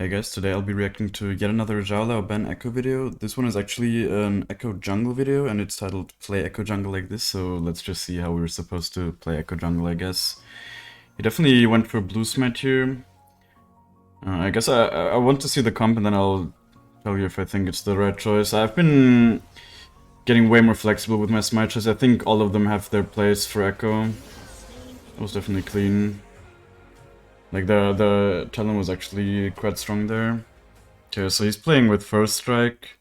Hey guys, today I'll be reacting to yet another Xiao ban Ekko video. This one is actually an Ekko jungle video and it's titled Play Ekko Jungle like this, so let's just see how we were supposed to play Ekko Jungle, I guess. He definitely went for blue smite here. I guess I want to see the comp and then I'll tell you if I think it's the right choice. I've been getting way more flexible with my smite choice. I think all of them have their place for Ekko. That was definitely clean. Like the talent was actually quite strong there. Okay, so he's playing with first strike.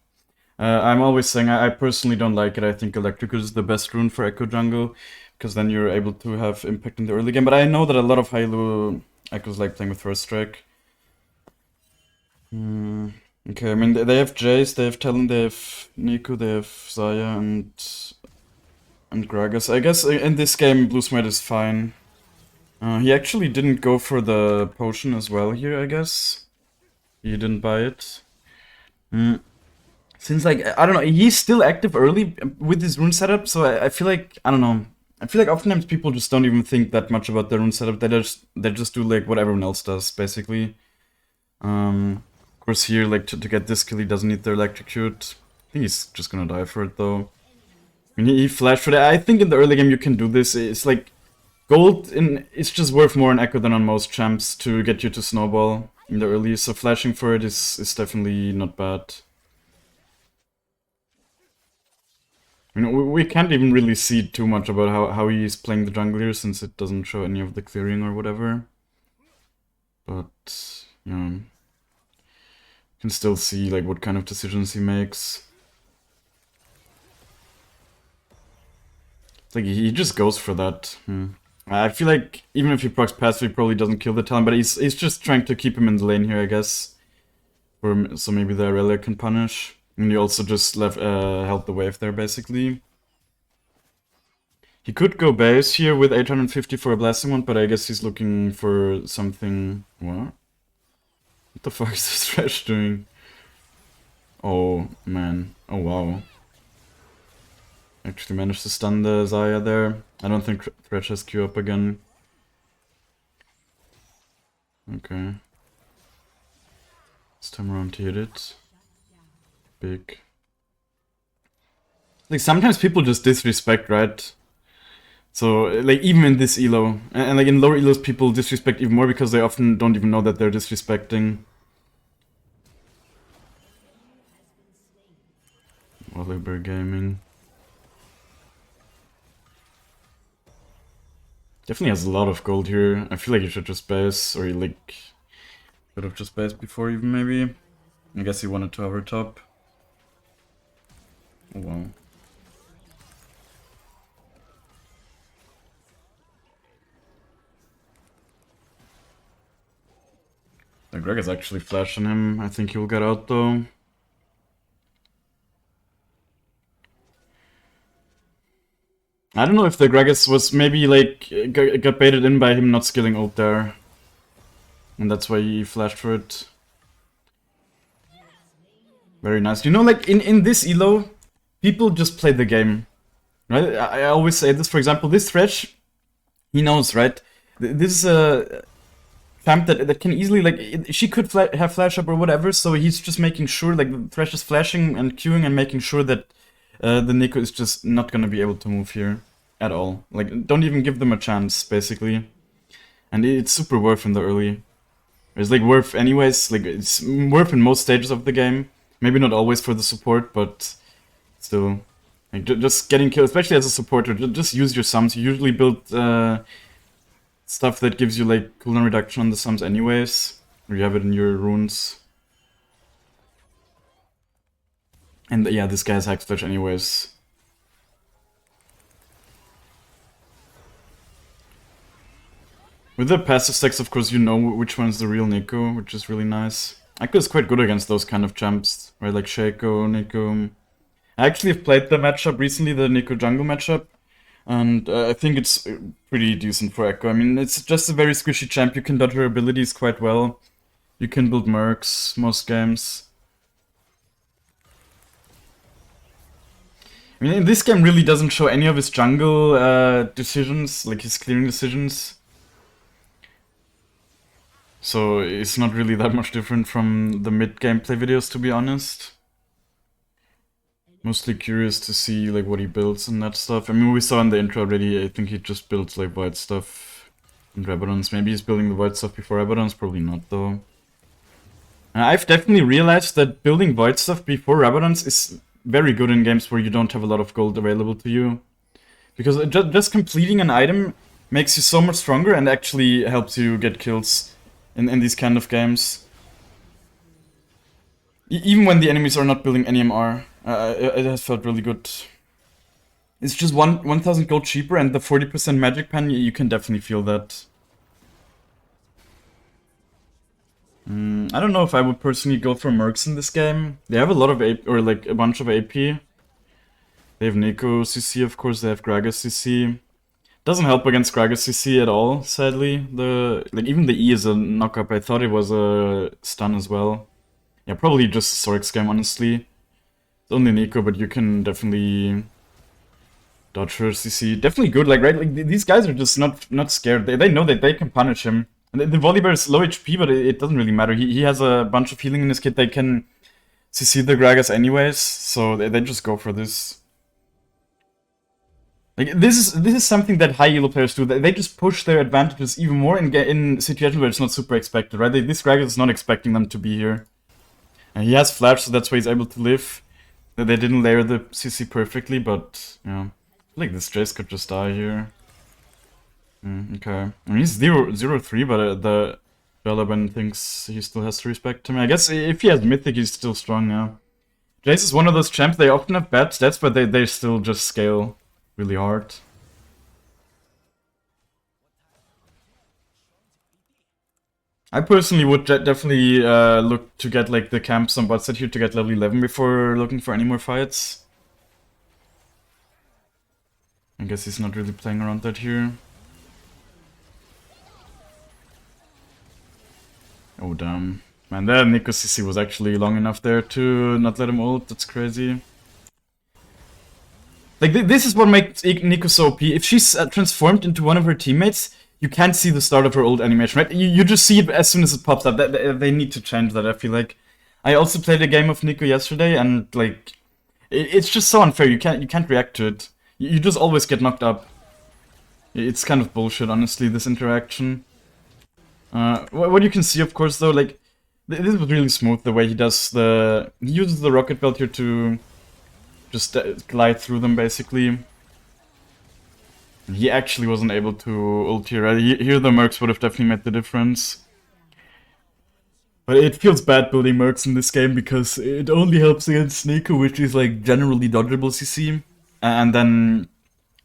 I'm always saying I personally don't like it. I think electric is the best rune for Ekko jungle, because then you're able to have impact in the early game. But I know that a lot of high elo Ekkos like playing with first strike. Okay, I mean they have Jace, they have Talon, they have Nico, they have Xayah and Gragas. I guess in this game blue smite is fine. He actually didn't go for the potion as well here, I guess. He didn't buy it. Since, like, I don't know, he's still active early with his rune setup, so I feel like, I don't know. I feel like oftentimes people just don't even think that much about their rune setup. They just do, like, what everyone else does, basically. Of course here, like, to get this kill, he doesn't need the electrocute. I think he's just gonna die for it, though. I mean, he flashed for that. I think in the early game you can do this. It's like... Gold it's just worth more in Ekko than on most champs to get you to snowball in the early, so flashing for it is definitely not bad. I mean, we can't even really see too much about how he's playing the jungle here, since it doesn't show any of the clearing or whatever. But, you know, you can still see like what kind of decisions he makes. It's like he just goes for that. I feel like even if he procs passive, he probably doesn't kill the talent, but he's just trying to keep him in the lane here, I guess. So maybe the Aurelia can punish. And you also just held the wave there, basically. He could go base here with 850 for a blasting one, but I guess he's looking for something... What? What the fuck is this Thresh doing? Oh, man. Oh, wow. Actually managed to stun the Xayah there. I don't think Thresh has Q up again. Okay. This time around he hit it. Big. Like, sometimes people just disrespect, right? So, like, even in this elo, and like in lower elos people disrespect even more because they often don't even know that they're disrespecting. Oliver Gaming. Definitely has a lot of gold here. I feel like he should just base, or he like could have just based before even maybe. I guess he wanted to hover top. Oh wow. The Greg is actually flashing him. I think he'll get out though. I don't know if the Gragas was maybe like got baited in by him not skilling ult there. And that's why he flashed for it. Very nice. You know, like in this elo, people just play the game. Right? I always say this, for example, this Thresh, he knows, right? This is a champ that can easily, like, she could have flash up or whatever, so he's just making sure, like, the Thresh is flashing and queuing and making sure that the Nico is just not gonna be able to move here at all. Like, don't even give them a chance, basically. And it's super worth in the early. It's like worth anyways, like it's worth in most stages of the game. Maybe not always for the support, but still. Like, just getting killed, especially as a supporter, just use your sums. You usually build stuff that gives you like cooldown reduction on the sums anyways. Or you have it in your runes. And yeah, this guy has Hack Splash anyways. With the passive stacks, of course, you know which one is the real Nico, which is really nice. Ekko is quite good against those kind of champs, right? Like Shaco, Nico. I actually have played the matchup recently, the Nico jungle matchup, and I think it's pretty decent for Ekko. I mean, it's just a very squishy champ. You can dodge her abilities quite well. You can build mercs most games. I mean, this game really doesn't show any of his jungle decisions, like his clearing decisions. So it's not really that much different from the mid gameplay videos, to be honest. Mostly curious to see like what he builds and that stuff. I mean, we saw in the intro already, I think he just builds like white stuff and Rabadons. Maybe he's building the white stuff before Rabadons, probably not though. I've definitely realized that building void stuff before Rabadons is very good in games where you don't have a lot of gold available to you. Because just completing an item makes you so much stronger and actually helps you get kills in these kind of games. Even when the enemies are not building any MR, it has felt really good. It's just 1,000 gold cheaper and the 40% magic pen, you can definitely feel that. I don't know if I would personally go for Mercs in this game. They have a lot of AP, or like a bunch of AP. They have Neko CC, of course, they have Gragas CC. Doesn't help against Gragas CC at all, sadly. Even the E is a knock-up. I thought it was a stun as well. Yeah, probably just a Sorix game, honestly. It's only Neko, but you can definitely dodge her CC. Definitely good, like, right? Like, these guys are just not scared. They know that they can punish him. And the Volibear is low HP, but it doesn't really matter. He has a bunch of healing in his kit. They can CC the Gragas anyways, so they just go for this. Like, this is something that high elo players do. They just push their advantages even more in situations where it's not super expected, right? This Gragas is not expecting them to be here. And he has flash, so that's why he's able to live. They didn't layer the CC perfectly, but yeah. I feel like this Jace could just die here. Okay. I mean, he's 0-3, but the Jalaben thinks he still has to respect him. I guess if he has Mythic, he's still strong, yeah. Jace is one of those champs, they often have bad stats, but they still just scale really hard. I personally would definitely look to get like the camps on bot set here to get level 11 before looking for any more fights. I guess he's not really playing around that here. Oh damn. Man, that Neko CC was actually long enough there to not let him ult, that's crazy. Like, this is what makes Neko so OP. If she's transformed into one of her teammates, you can't see the start of her ult animation, right? You just see it as soon as it pops up. They need to change that, I feel like. I also played a game of Neko yesterday, and like, it's just so unfair. You can't react to it. You just always get knocked up. It's kind of bullshit, honestly, this interaction. What you can see, of course, though, like, this was really smooth, the way he does he uses the rocket belt here to just glide through them, basically. He actually wasn't able to ult here, right? Here the Mercs would have definitely made the difference. But it feels bad building Mercs in this game, because it only helps against Neko, which is, like, generally dodgeable CC. And then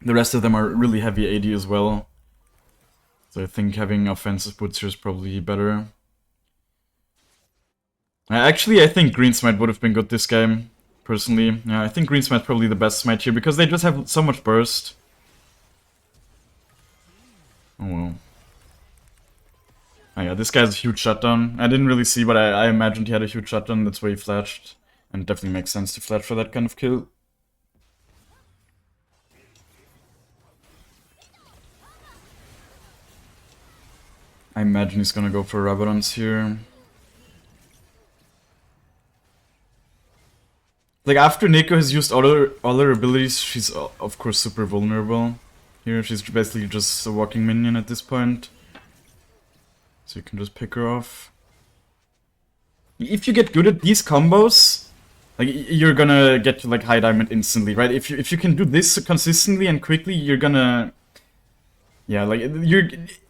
the rest of them are really heavy AD as well. So I think having offensive boots here is probably better. Actually, I think Green Smite would have been good this game, personally. Yeah, I think Green Smite's probably the best smite here, because they just have so much burst. Oh well. Oh yeah, this guy has a huge shutdown. I didn't really see, but I imagined he had a huge shutdown, that's why he flashed. And it definitely makes sense to flash for that kind of kill. I imagine he's gonna go for Rabadons here. Like, after Neko has used all her abilities, she's of course super vulnerable. Here, she's basically just a walking minion at this point. So you can just pick her off. If you get good at these combos, like, you're gonna get to like high diamond instantly, right? If you can do this consistently and quickly, you're gonna... Yeah, like,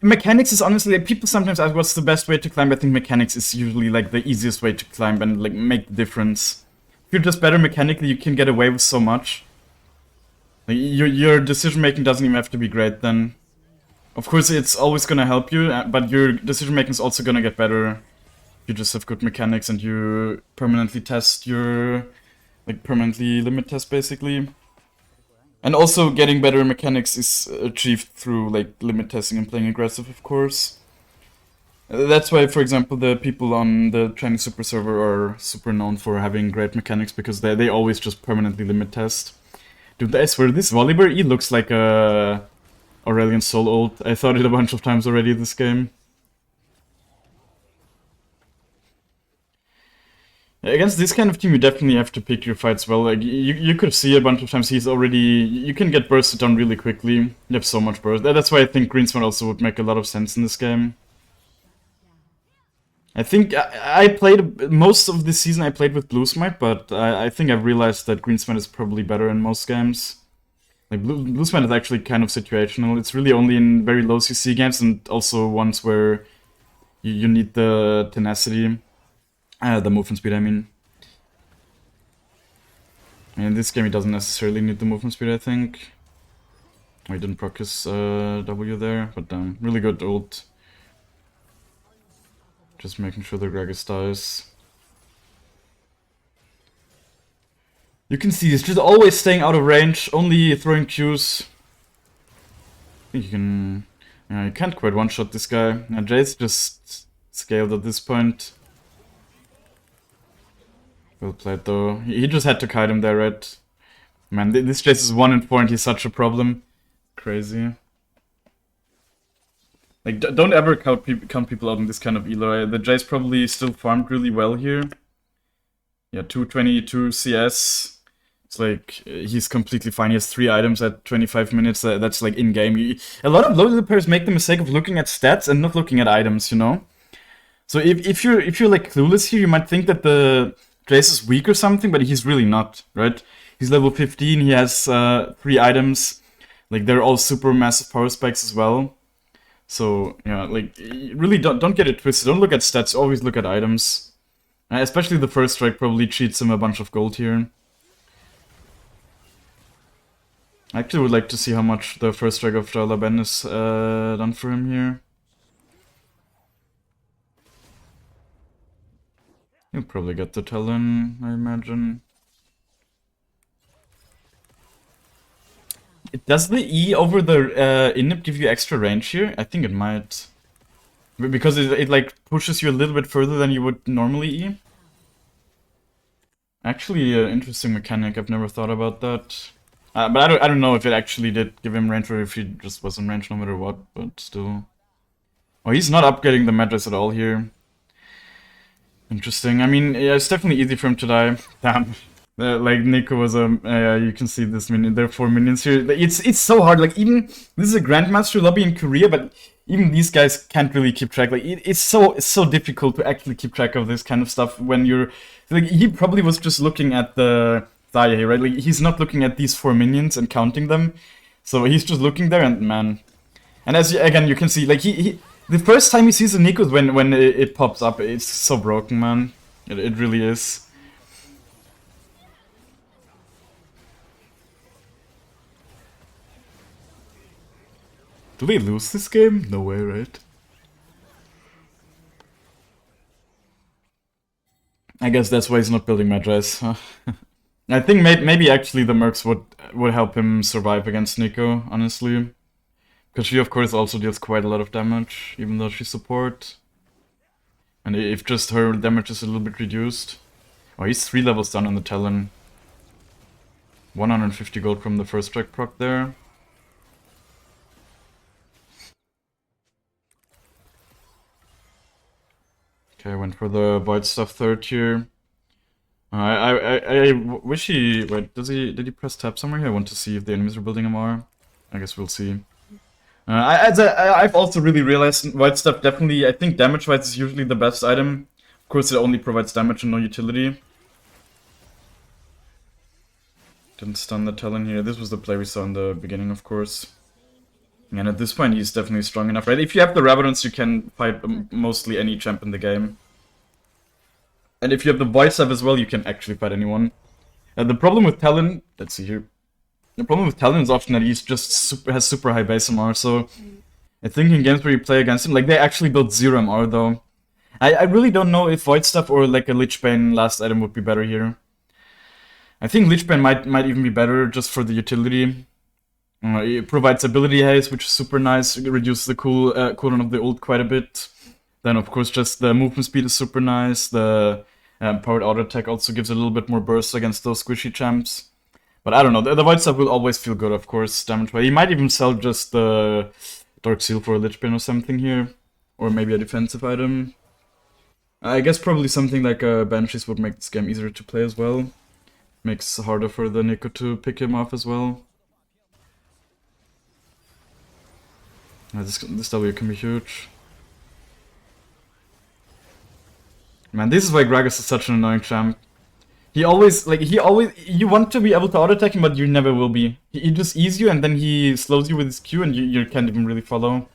mechanics is honestly, like, people sometimes ask what's the best way to climb. I think mechanics is usually like the easiest way to climb and like make the difference. If you're just better mechanically, you can get away with so much. Like, your decision making doesn't even have to be great then. Of course, it's always gonna help you, but your decision making is also gonna get better. You just have good mechanics and you permanently test your... like, permanently limit test, basically. And also, getting better mechanics is achieved through, like, limit testing and playing aggressive, of course. That's why, for example, the people on the training super server are super known for having great mechanics, because they always just permanently limit test. Dude, I swear, this Volibear E looks like a Aurelion Soul ult. I thought it a bunch of times already this game. Against this kind of team, you definitely have to pick your fights well. Like you could see a bunch of times he's already. You can get bursted on really quickly. You have so much burst. That's why I think Greenspan also would make a lot of sense in this game. I think I played most of this season. I played with Blue Smite, but I think I've realized that Greenspan is probably better in most games. Like Blue Smite is actually kind of situational. It's really only in very low CC games and also ones where you need the tenacity. The movement speed, I mean. And in this game, he doesn't necessarily need the movement speed, I think. Oh, he didn't proc his W there, but really good ult. Just making sure the Gragas dies. You can see he's just always staying out of range, only throwing Qs. I think you can... Yeah, you can't quite one-shot this guy. Now Jay's just scaled at this point. Well played though. He just had to kite him there, right? Man, this Jace is 1 in 4 and he's such a problem. Crazy. Like, don't ever count people out in this kind of elo. The Jace probably still farmed really well here. Yeah, 222 CS. It's like, he's completely fine. He has 3 items at 25 minutes. That's like in-game. A lot of low players make the mistake of looking at stats and not looking at items, you know? So if you're like clueless here, you might think that the Jace is weak or something, but he's really not, right? He's level 15, he has 3 items. Like, they're all super massive power spikes as well. So, yeah, like, really don't get it twisted. Don't look at stats, always look at items. Especially the first strike probably cheats him a bunch of gold here. I actually would like to see how much the first strike of Xiao Ben is done for him here. He'll probably get the Talon, I imagine. Does the E over the inhib give you extra range here? I think it might. Because it like pushes you a little bit further than you would normally E. Actually, interesting mechanic. I've never thought about that. But I don't know if it actually did give him range or if he just was in range no matter what. But still. Oh, he's not upgrading the Madras at all here. Interesting. I mean, yeah, it's definitely easy for him to die. Damn. Like Nico was you can see this minion. There are 4 minions here. It's so hard. Like even this is a Grandmaster lobby in Korea, but even these guys can't really keep track. Like it's so difficult to actually keep track of this kind of stuff when you're like he probably was just looking at the Zaya here, right? Like he's not looking at these 4 minions and counting them, so he's just looking there and man. And as again you can see, like he the first time he sees the Nico when it pops up, it's so broken, man. It really is. Do we lose this game? No way, right? I guess that's why he's not building Madras. I think maybe actually the Mercs would help him survive against Nico, honestly. Because she of course also deals quite a lot of damage, even though she's support. And if just her damage is a little bit reduced. Oh, he's 3 levels down on the Talon. 150 gold from the first strike proc there. Okay, I went for the Void Stuff third here. I wish he... Wait, did he press tab somewhere here? I want to see if the enemies are building MR. I guess we'll see. I've also really realized Void Stuff definitely... I think damage-wise is usually the best item. Of course, it only provides damage and no utility. Didn't stun the Talon here. This was the play we saw in the beginning, of course. And at this point, he's definitely strong enough, right? If you have the Rabadons, you can fight mostly any champ in the game. And if you have the Void Staff as well, you can actually fight anyone. The problem with Talon... Let's see here. The problem with Talon is often that he's just has super high base MR, so... I think in games where you play against him, like, they actually build 0 MR, though. I really don't know if Void Staff or, like, a Lich Bane last item would be better here. I think Lich Bane might even be better just for the utility. It provides ability haste, which is super nice. It reduces the cooldown of the ult quite a bit. Then, of course, just the movement speed is super nice. The powered auto attack also gives a little bit more burst against those squishy champs. But I don't know. The Void Stuff will always feel good, of course, damage-wise. He might even sell just the Dark Seal for a Lich Bane or something here. Or maybe a defensive item. I guess probably something like Banshees would make this game easier to play as well. Makes it harder for the Ekko to pick him off as well. This W can be huge. Man, this is why Gragas is such an annoying champ. You want to be able to auto-attack him, but you never will be. He just eats you, and then he slows you with his Q, and you can't even really follow.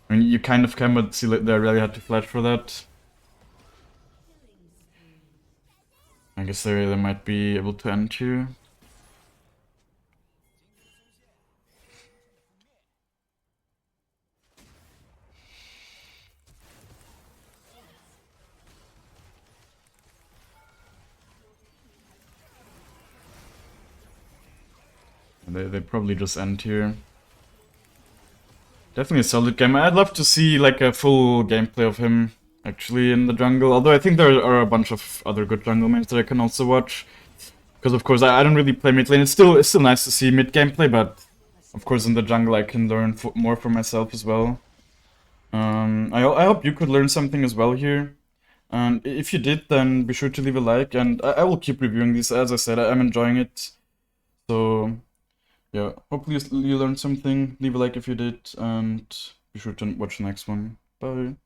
I mean, you kind of can, but see, they really had to flash for that. I guess they might be able to end here. They probably just end here. Definitely a solid game. I'd love to see like a full gameplay of him actually in the jungle. Although I think there are a bunch of other good jungle mains that I can also watch. Because of course I don't really play mid lane. It's still nice to see mid gameplay, but of course in the jungle I can learn more for myself as well. I hope you could learn something as well here. And if you did, then be sure to leave a like. And I will keep reviewing these. As I said, I'm enjoying it. So yeah, hopefully you learned something. Leave a like if you did, and be sure to watch the next one. Bye.